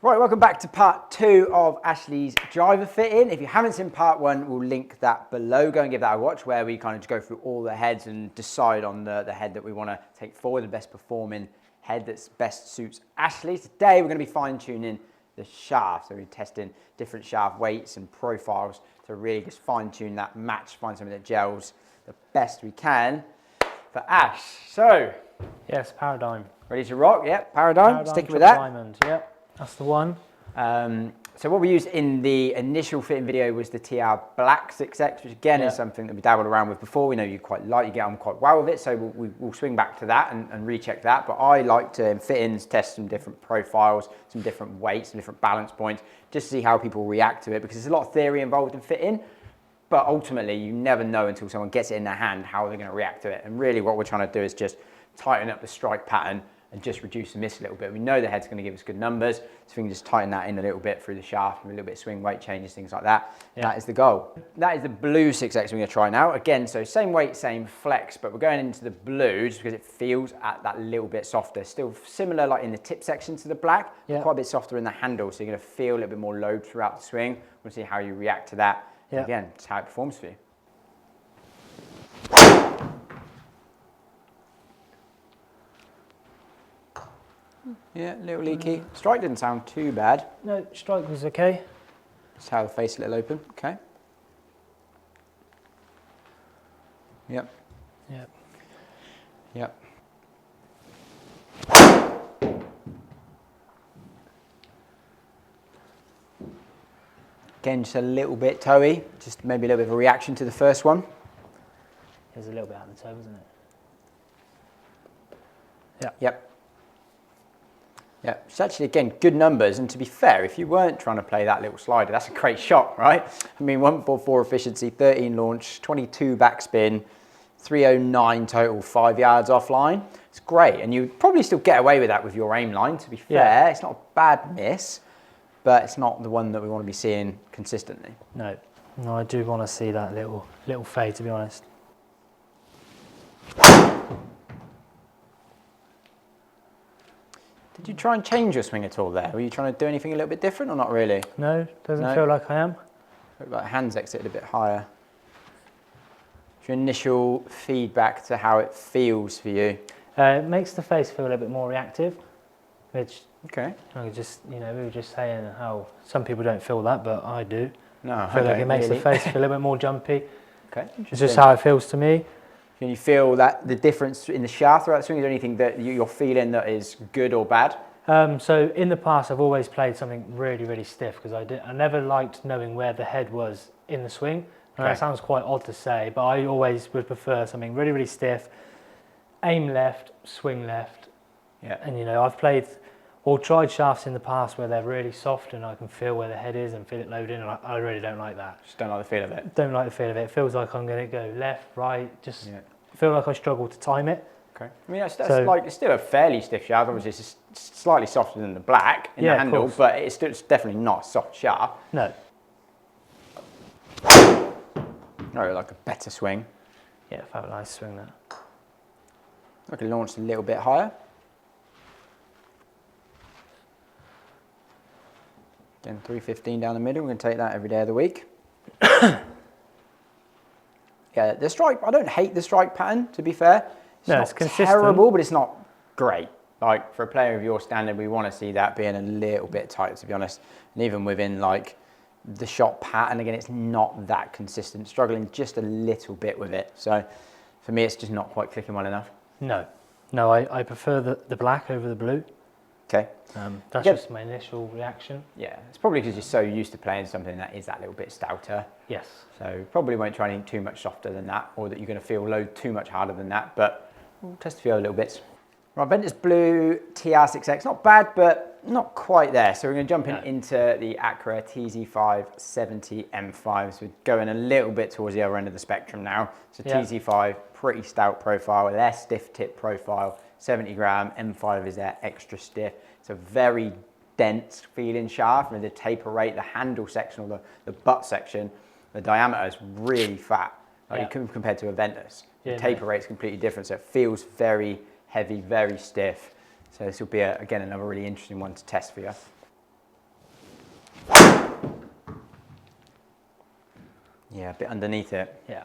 Right, welcome back to part 2 of Ashley's driver fitting. If you haven't seen part 1, we'll link that below. Go and give that a watch where we kind of just go through all the heads and decide on the head that we want to take forward, the best performing head that best suits Ashley. Today we're going to be fine tuning the shaft. So we're testing different shaft weights and profiles to really just fine tune that match, find something that gels the best we can for Ash. So, yes, Paradigm. Ready to rock? Yep, Paradigm. Sticking with that. Diamond. Yep. That's the one. So what we used in the initial fitting video was the TR Black 6X, which again is something that we dabbled around with before. We know you quite like, you get on quite well with it, so we'll swing back to that and recheck that. But I like to, in fittings, test some different profiles, some different weights, some different balance points, just to see how people react to it, because there's a lot of theory involved in fitting, but ultimately you never know until someone gets it in their hand how they're going to react to it. And really what we're trying to do is just tighten up the strike pattern and just reduce the miss a little bit. We know the head's going to give us good numbers, so we can just tighten that in a little bit through the shaft and a little bit of swing weight changes, things like that. Yeah. That is the goal. That is the blue 6X we're going to try now. Again, so same weight, same flex, but we're going into the blue just because it feels at that little bit softer. Still similar like in the tip section to the black, quite a bit softer in the handle, so you're going to feel a little bit more load throughout the swing. We'll see how you react to that. Yeah. Again, it's how it performs for you. Yeah, a little leaky. Strike didn't sound too bad. No, strike was okay. Just how the face a little open. Okay. Yep. Yep. Yep. Again, just a little bit toey. Just maybe a little bit of a reaction to the first one. There's a little bit out of the toe, isn't it? Yeah. Yep. Yeah, it's actually, again, good numbers, and to be fair, if you weren't trying to play that little slider, that's a great shot, right? I mean, 144 efficiency, 13 launch, 22 backspin, 309 total, 5 yards offline. It's great, and you'd probably still get away with that with your aim line, to be fair. Yeah. It's not a bad miss, but it's not the one that we want to be seeing consistently. No, no, I do want to see that little fade, to be honest. Did you try and change your swing at all there? Were you trying to do anything a little bit different or not really? No, doesn't feel like I am. Like hands exited a bit higher. What's your initial feedback to how it feels for you? It makes the face feel a little bit more reactive, which I just, you know, we were just saying how some people don't feel that, but I do. No, I feel like it makes the face feel a little bit more jumpy. Okay, it's just how it feels to me. Can you feel that the difference in the shaft throughout the swing? Is there anything that you're feeling that is good or bad? So in the past, I've always played something really, really stiff because I never liked knowing where the head was in the swing. And that sounds quite odd to say, but I always would prefer something really, really stiff. Aim left, swing left. Yeah. And you know, I've played or tried shafts in the past where they're really soft and I can feel where the head is and feel it load in, and I really don't like that. Just don't like the feel of it? Don't like the feel of it. It feels like I'm going to go left, right, just feel like I struggle to time it. Okay. I mean, that's like, it's still a fairly stiff shaft. Obviously, it's slightly softer than the black in the handle, but it's definitely not a soft shaft. No. No, like a better swing. Yeah, felt a nice swing there. I could launch a little bit higher. Again, 315 down the middle. We're going to take that every day of the week. Yeah, the strike, I don't hate the strike pattern, to be fair. It's consistent. Terrible, but it's not great. Like, for a player of your standard, we want to see that being a little bit tight, to be honest. And even within, like, the shot pattern, again, it's not that consistent. Struggling just a little bit with it. So, for me, it's just not quite clicking well enough. No. No, I prefer the black over the blue. Okay. That's just my initial reaction. Yeah, it's probably because you're so used to playing something that is that little bit stouter. Yes. So probably won't try anything too much softer than that, or that you're going to feel load too much harder than that, but we'll test a few other little bits. Right, Ventus Blue TR 6X, not bad, but not quite there. So we're going to jump into the ACCRA TZ5 70 M5. So we're going a little bit towards the other end of the spectrum now. So TZ5, pretty stout profile, less stiff tip profile, 70 gram, M5 is there, extra stiff. It's a very dense feeling shaft. I mean, the taper rate, the handle section, or the butt section, the diameter is really fat, like compared to a Ventus. The taper rate's completely different, so it feels very heavy, very stiff. So this will be, again, another really interesting one to test for you. Yeah, a bit underneath it. Yeah.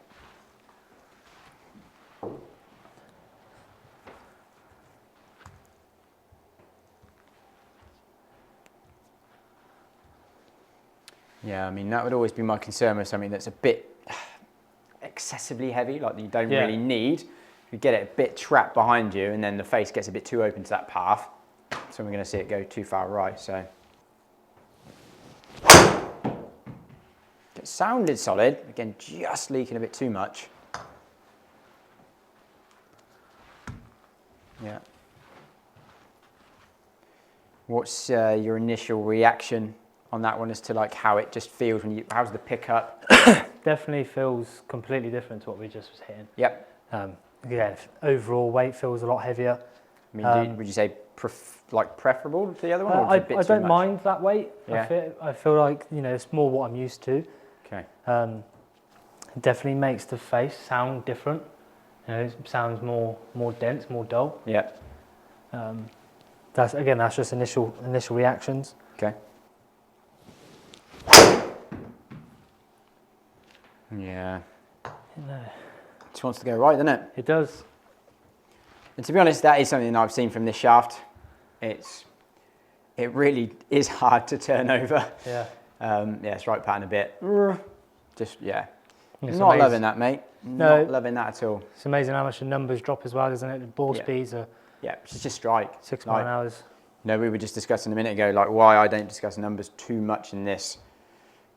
Yeah, I mean, that would always be my concern with something that's a bit excessively heavy, like you don't really need. You get it a bit trapped behind you and then the face gets a bit too open to that path. So we're going to see it go too far right, so. It sounded solid, again, just leaking a bit too much. Yeah. What's your initial reaction on that one as to like how it just feels when you, how's the pickup? Definitely feels completely different to what we just was hitting. Yep. Again, overall weight feels a lot heavier. I mean, would you say preferable to the other one? Or I don't mind that weight. Yeah. I feel like, you know, it's more what I'm used to. Okay. It definitely makes the face sound different. You know, it sounds more dense, more dull. Yeah. That's just initial reactions. Okay. Yeah. Just wants to go right, doesn't it? It does. And to be honest, that is something I've seen from this shaft. It really is hard to turn over. Yeah. Yeah, it's right pattern a bit. Just, yeah. It's not amazing. loving that, mate. No. Not loving that at all. It's amazing how much the numbers drop as well, isn't it? The ball speeds are Yeah, it's just strike. 6 mile an hour. No, we were just discussing a minute ago, like why I don't discuss numbers too much in this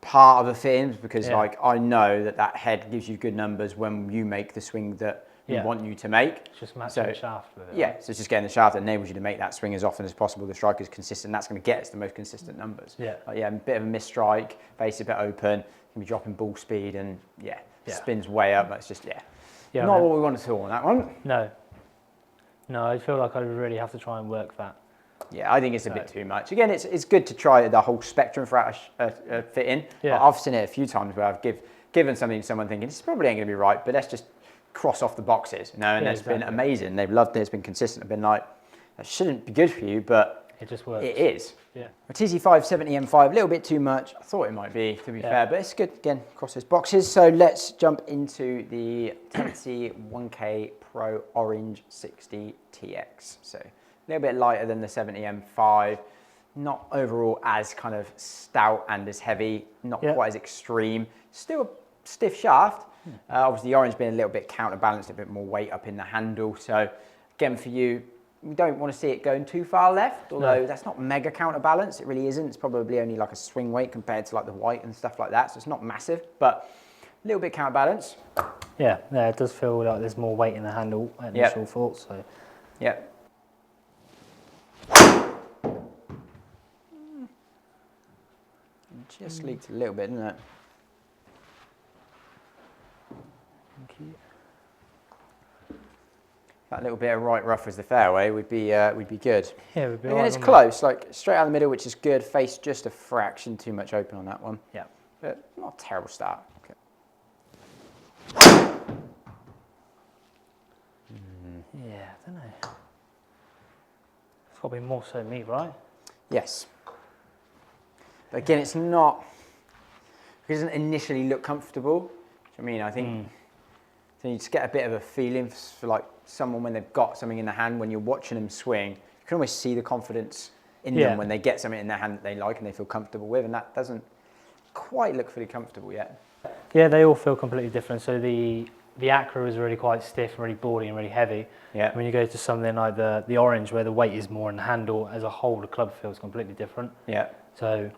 part of the fittings, because like I know that head gives you good numbers when you make the swing that you want you to make. It's just matching the shaft with it. Yeah, so it's just getting the shaft that enables you to make that swing as often as possible. The strike is consistent. That's going to get us the most consistent numbers. Yeah. Yeah, a bit of a missed strike, base a bit open, you can be dropping ball speed and spins way up. That's just not what we want at all on that one. No, I feel like I really have to try and work that. Yeah, I think it's a bit too much. Again, it's good to try the whole spectrum throughout a fit-in. Yeah. I've seen it a few times where I've given something to someone thinking, this probably ain't going to be right, but let's just cross off the boxes, you know, and it's been amazing. They've loved it, it's been consistent. I've been like, that shouldn't be good for you, but it just works. It is. Yeah. A TC570 M5, a little bit too much. I thought it might be, to be fair, but it's good, again, cross those boxes. So let's jump into the Tensei 1K Pro Orange 60 TX. So a little bit lighter than the 70 M5, not overall as kind of stout and as heavy, not quite as extreme. Still a stiff shaft. Obviously the orange being a little bit counterbalanced, a bit more weight up in the handle. So again, for you, we don't want to see it going too far left, although that's not mega counterbalance. It really isn't. It's probably only like a swing weight compared to like the white and stuff like that. So it's not massive, but a little bit counterbalance. Yeah, it does feel like there's more weight in the handle at initial thought. So. Yeah. Just leaked a little bit, didn't it? Thank you. That little bit of right rough as the fairway would be good. Yeah, we'd be and right it's close, like straight out the middle, which is good. Face just a fraction too much open on that one. Yeah. But not a terrible start. Okay. Yeah, I don't know. It's got to be more so me, right? Yes. But again, it's not, it doesn't initially look comfortable. I mean, I think so you just get a bit of a feeling for like someone when they've got something in the hand, when you're watching them swing, you can almost see the confidence in them when they get something in their hand that they like and they feel comfortable with, and that doesn't quite look fully comfortable yet. Yeah, they all feel completely different. So the ACCRA is really quite stiff, really boardy and really heavy. Yeah. When you go to something like the orange, where the weight is more in the handle, as a whole, the club feels completely different. Yeah. So,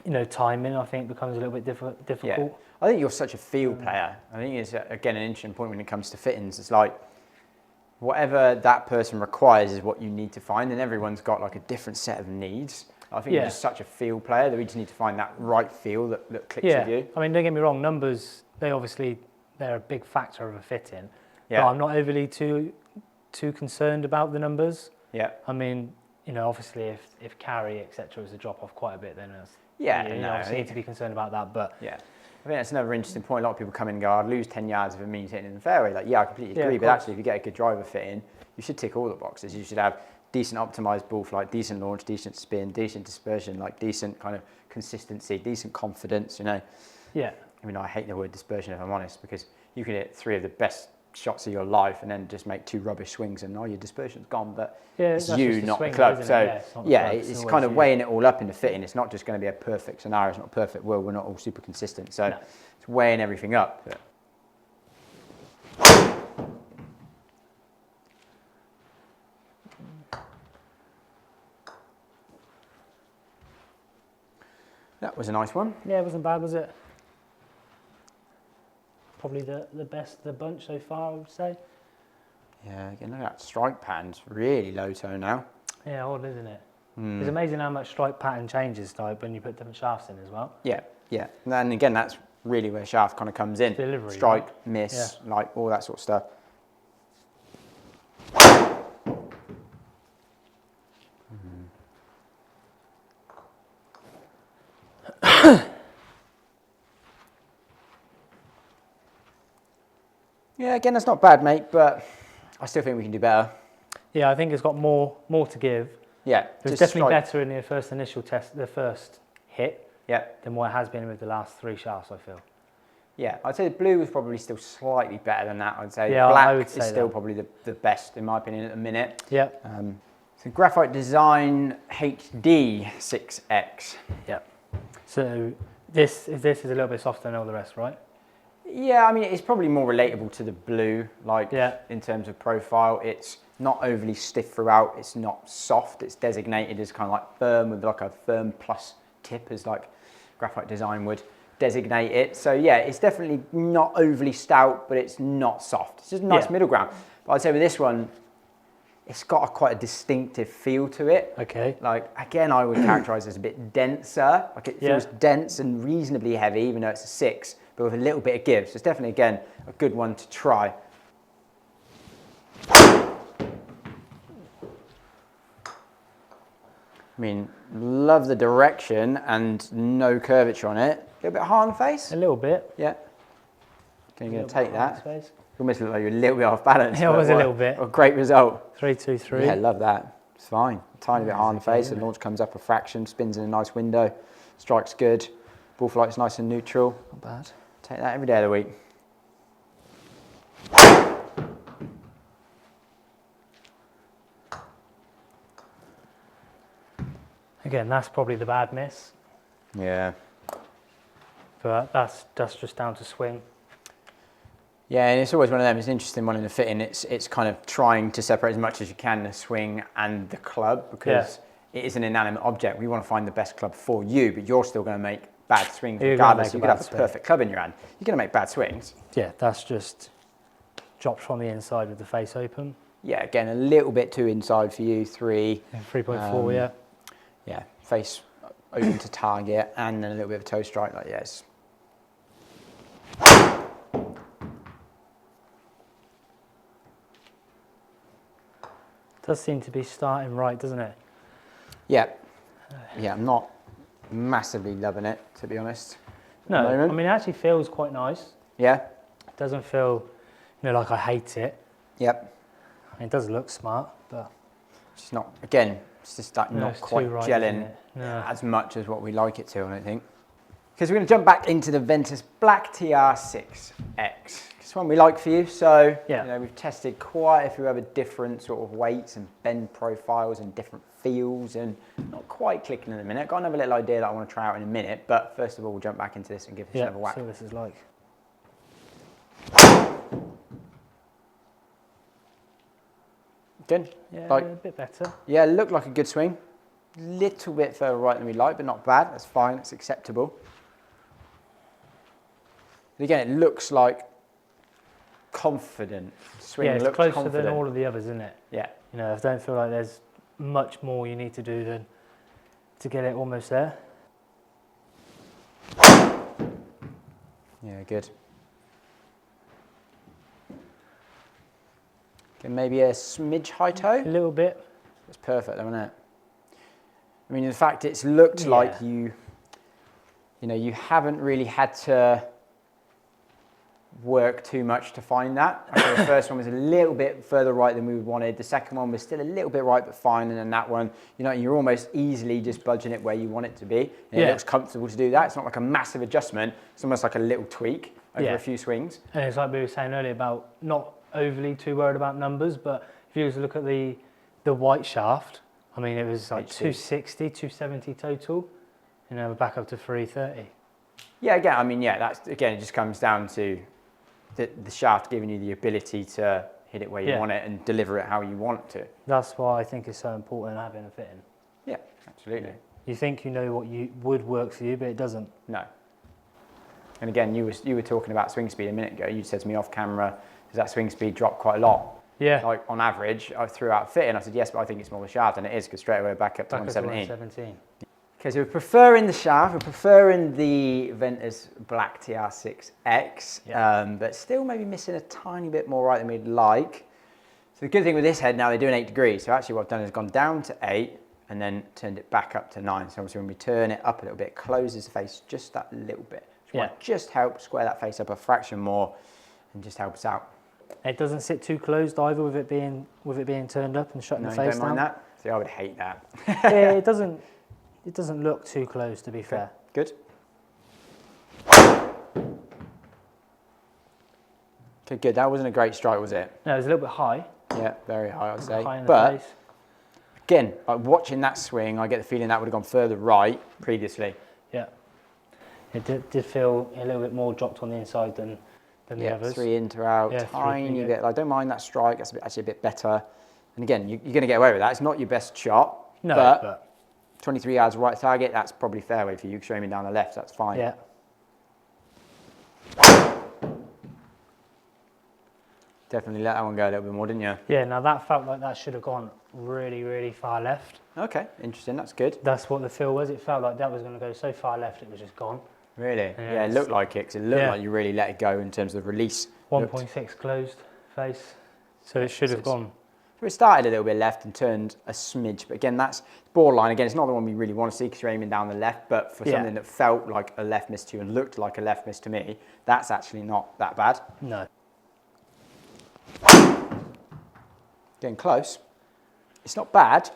you know, timing, I think, becomes a little bit difficult. Yeah. I think you're such a feel player. I think it's, again, an interesting point when it comes to fittings. It's like, whatever that person requires is what you need to find, and everyone's got like a different set of needs. I think you're just such a feel player that we just need to find that right feel that clicks with you. I mean, don't get me wrong, numbers, they're a big factor of a fitting. Yeah. But I'm not overly too concerned about the numbers. Yeah. I mean, you know, obviously if carry, etc., was a drop off quite a bit, then you obviously need to be concerned about that. But yeah, I think that's another interesting point. A lot of people come in and go, I'd lose 10 yards if it means hitting in the fairway. Like, yeah, I completely agree. But actually, if you get a good driver fit in, you should tick all the boxes. You should have decent optimized ball flight, decent launch, decent spin, decent dispersion, like decent kind of consistency, decent confidence, you know. Yeah. I mean, I hate the word dispersion if I'm honest, because you can hit 3 of the best shots of your life and then just make 2 rubbish swings and your dispersion's gone. But it's you, not the club. So it's kind of weighing it all up in the fitting. It's not just going to be a perfect scenario. It's not a perfect world. We're not all super consistent. So it's weighing everything up. But that was a nice one. Yeah, it wasn't bad, was it? Probably the best of the bunch so far, I would say. Yeah, again, look at that strike pattern's really low tone now. Yeah, odd, isn't it? It's amazing how much strike pattern changes like when you put different shafts in as well. Yeah, yeah. And then again, that's really where shaft kind of comes in. Delivery, strike, right? miss, like all that sort of stuff. Yeah, again, that's not bad, mate, but I still think we can do better. Yeah, I think it's got more to give. Yeah. It was definitely better in the first initial test, the first hit, than what it has been with the last 3 shafts, I feel. Yeah, I'd say the blue was probably still slightly better than that, I'd say. Yeah, Black I would say is still probably the best, in my opinion, at the minute. Yeah. So Graphite Design HD 6X. Yeah. So this is a little bit softer than all the rest, right? Yeah, I mean, it's probably more relatable to the blue, like in terms of profile. It's not overly stiff throughout. It's not soft. It's designated as kind of like firm with like a firm plus tip, as like Graphite Design would designate it. So yeah, it's definitely not overly stout, but it's not soft. It's just a nice middle ground. But I'd say with this one, it's got quite a distinctive feel to it. Okay. Like, again, I would characterize it as a bit denser. Like, it feels dense and reasonably heavy, even though it's a 6, but with a little bit of give. So it's definitely, again, a good one to try. I mean, love the direction and no curvature on it. A little bit hard on the face? A little bit. Yeah. Okay, you're going to take that. You almost look like you're a little bit off balance. Yeah, it was a little bit. A great result. 3, 2, 3. Yeah, love that. It's fine. A tiny bit hard on the face. The launch comes up a fraction, spins in a nice window. Strike's good. Ball flight's nice and neutral. Not bad. Take that every day of the week. Again, that's probably the bad miss. Yeah. But that's just down to swing. Yeah, and it's always one of them. It's an interesting one in the fitting. It's kind of trying to separate as much as you can the swing and the club, because it is an inanimate object. We want to find the best club for you, but you're still going to make bad swings regardless. You could have the perfect club in your hand. You're going to make bad swings. Yeah, that's just dropped from the inside with the face open. Yeah, again, a little bit too inside for you. 3. Yeah, 3.4, yeah. Yeah, face open to target, and then a little bit of a toe strike like yes. Does seem to be starting right, doesn't it? Yeah. Yeah, I'm not massively loving it, to be honest. No, I mean, it actually feels quite nice. Yeah. It doesn't feel, like I hate it. Yep. I mean, it does look smart, but it's not, again, it's just like not quite right, gelling as much as what we like it to, I don't think. Because we're going to jump back into the Ventus Black TR 6X. It's one we like for you, so we've tested quite a few other different sort of weights and bend profiles and different feels, and not quite clicking in a minute. Got another little idea that I want to try out in a minute, but first of all, we'll jump back into this and give this another whack. See what this is like. Good? Yeah, like, a bit better. Yeah, looked like a good swing. Little bit further right than we like, but not bad. That's fine, it's acceptable. But again, it looks like confident. Swing it's looks closer confident. than all of the others, isn't it? Yeah. I don't feel like there's much more you need to do than to get it almost there. Yeah, good. Okay, maybe a smidge high toe? A little bit. It's perfect, though, isn't it? I mean, in fact, it's looked like you haven't really had to work too much to find that. I think the first one was a little bit further right than we wanted. The second one was still a little bit right, but fine. And then that one, you know, you're almost easily just budging it where you want it to be. And it looks comfortable to do that. It's not like a massive adjustment. It's almost like a little tweak over a few swings. And it's like we were saying earlier about not overly too worried about numbers, but if you just look at the white shaft, I mean, it was like 260, 270 total, you know, we're back up to 330. Yeah, again, I mean, that's, again, it just comes down to the shaft giving you the ability to hit it where you want it and deliver it how you want it to. That's why I think it's so important having a fitting. Yeah, absolutely. You think you know what would work for you, but it doesn't. No. And again, you were talking about swing speed a minute ago. You said to me off camera, does that swing speed drop quite a lot? Yeah. Like on average, I threw out fitting. I said, yes, but I think it's more the shaft, and it is, because straight away back up to 117. Okay, so we're preferring the shaft, we're preferring the Ventus Black TR 6X, but still maybe missing a tiny bit more right than we'd like. So the good thing with this head now, they're doing 8 degrees. So actually what I've done is gone down to 8 and then turned it back up to 9. So obviously when we turn it up a little bit, it closes the face just that little bit. Which might just help square that face up a fraction more and just help us out. It doesn't sit too closed either with it being turned up and shutting the face down. Don't mind that? See, I would hate that. Yeah, it doesn't look too close, to be fair. Good. Okay, good. That wasn't a great strike, was it? No, it was a little bit high. Yeah, very high, I'd say. High in the but face. again, like watching that swing, I get the feeling that would have gone further right previously. Yeah. It did feel a little bit more dropped on the inside than the others. 3 in to out, tiny bit. I don't mind that strike. That's actually a bit better. And again, you're going to get away with that. It's not your best shot. No, but 23 yards right target, that's probably fairway for you. Show me down the left, that's fine. Yeah. Definitely let that one go a little bit more, didn't you? Yeah, now that felt like that should have gone really, really far left. Okay, interesting, that's good. That's what the feel was. It felt like that was going to go so far left, it was just gone. Really? Yeah, it looked like it, because it looked like you really let it go in terms of release. 1.6 closed face, so it should have gone. So it started a little bit left and turned a smidge, but again, that's borderline. Again, it's not the one we really want to see because you're aiming down the left, but for something that felt like a left miss to you and looked like a left miss to me, that's actually not that bad. No. Getting close. It's not bad.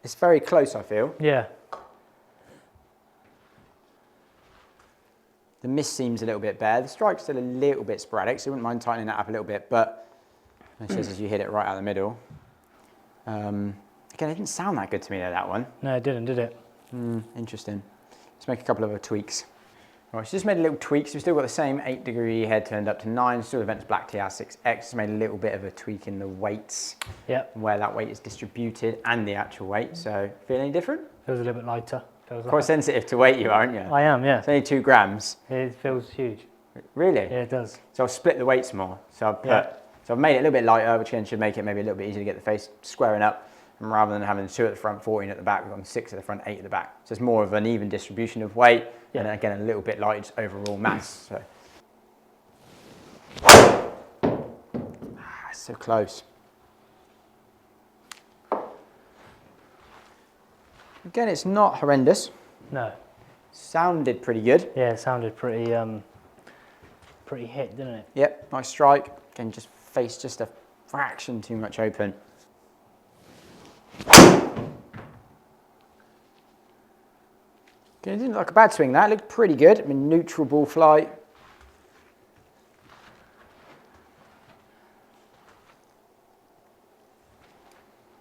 It's very close, I feel. Yeah. The miss seems a little bit bare. The strike's still a little bit sporadic, so I wouldn't mind tightening that up a little bit, but it says as you hit it right out the middle. Again, it didn't sound that good to me though, that one. No, it didn't, did it? Interesting. Let's make a couple of other tweaks. All right, so just made a little tweak. So we've still got the same 8 degree head turned up to 9, still the Ventus Black TR 6X. Just made a little bit of a tweak in the weights. Yep. Where that weight is distributed and the actual weight. So feel any different? Feels a little bit lighter. Quite sensitive to weight you, aren't you? I am, yeah. It's only 2 grams. It feels huge. Really? Yeah, it does. So I'll split the weights more. So I've made it a little bit lighter, which again should make it maybe a little bit easier to get the face squaring up. And rather than having 2 at the front, 14 at the back, we've got 6 at the front, 8 at the back. So it's more of an even distribution of weight, and then again a little bit lighter just overall mass. So. It's so close. Again, it's not horrendous. No. Sounded pretty good. Yeah, it sounded pretty pretty hit, didn't it? Yep, nice strike. Again, just face just a fraction too much open. Okay, it didn't look like a bad swing that. It looked pretty good. I mean, neutral ball flight.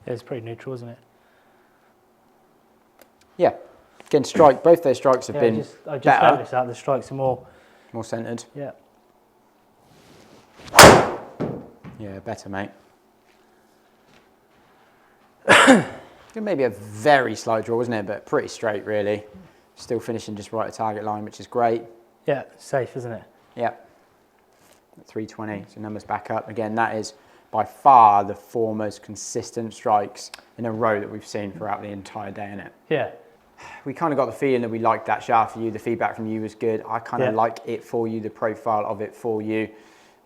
Yeah, it's pretty neutral, isn't it? Yeah. Again, strike. Both those strikes have been I just better. noticed that the strikes are more centered. Yeah. Yeah, better, mate. Maybe a very slight draw, wasn't it? But pretty straight, really. Still finishing just right at target line, which is great. Yeah, safe, isn't it? Yep. 320, so numbers back up. Again, that is by far the 4 most consistent strikes in a row that we've seen throughout the entire day, innit? Yeah. We kind of got the feeling that we liked that shaft for you. The feedback from you was good. I kind of like it for you, the profile of it for you.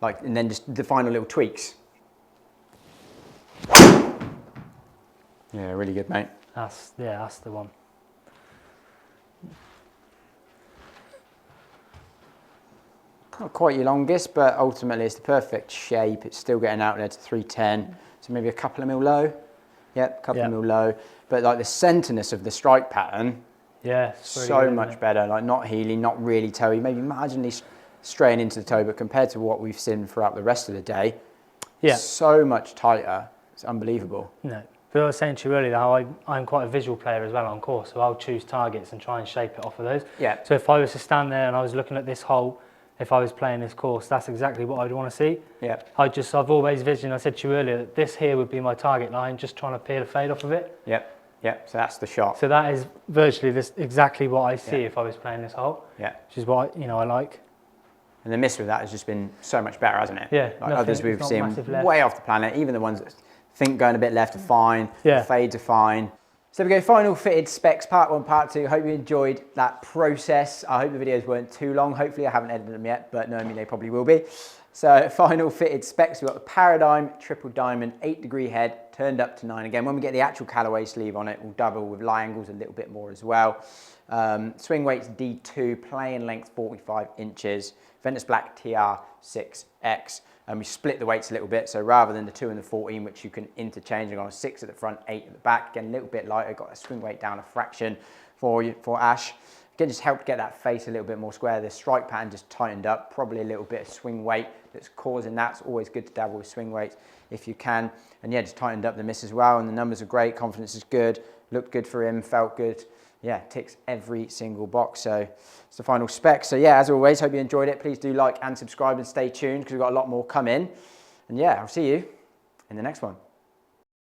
And then just the final little tweaks. Yeah, really good, mate. That's the one. Not quite your longest, but ultimately it's the perfect shape. It's still getting out there to 310, so maybe a couple of mil low. Yep, a couple of mil low. But like the centerness of the strike pattern, really so good, much better. Like not heely, not really toey, maybe marginally straying into the toe, but compared to what we've seen throughout the rest of the day, so much tighter. It's unbelievable. No. But I was saying to you earlier how I'm quite a visual player as well on course, so I'll choose targets and try and shape it off of those. Yeah. So if I was to stand there and I was looking at this hole, if I was playing this course, that's exactly what I'd want to see. Yeah. I've always visioned, I said to you earlier, that this here would be my target line, just trying to peel a fade off of it. Yep. Yep. So that's the shot. So that is virtually exactly what I see if I was playing this hole. Yeah. Which is what I like. And the miss with that has just been so much better, hasn't it? Yeah. Like others we've seen way off the planet, even the ones that think going a bit left are fine, the fades are fine. So there we go, final fitted specs, part 1, part 2. Hope you enjoyed that process. I hope the videos weren't too long. Hopefully I haven't edited them yet, but knowing me, they probably will be. So final fitted specs, we've got the Paradigm Triple Diamond 8-degree head, turned up to 9. Again, when we get the actual callaway sleeve on it, we'll double with lie angles a little bit more as well. Swing weights D2, playing length 45 inches, Ventus Black TR 6X. And we split the weights a little bit, so rather than the 2 and the 14, which you can interchange, I've got a 6 at the front, 8 at the back. Again, a little bit lighter, got a swing weight down a fraction for Ash. Again, just helped get that face a little bit more square. The strike pattern just tightened up, probably a little bit of swing weight that's causing that. It's always good to dabble with swing weights if you can. And yeah, just tightened up the miss as well, and the numbers are great, confidence is good, looked good for him, felt good. Yeah, ticks every single box. So it's the final spec. So yeah, as always, hope you enjoyed it. Please do like and subscribe and stay tuned because we've got a lot more coming. And yeah, I'll see you in the next one.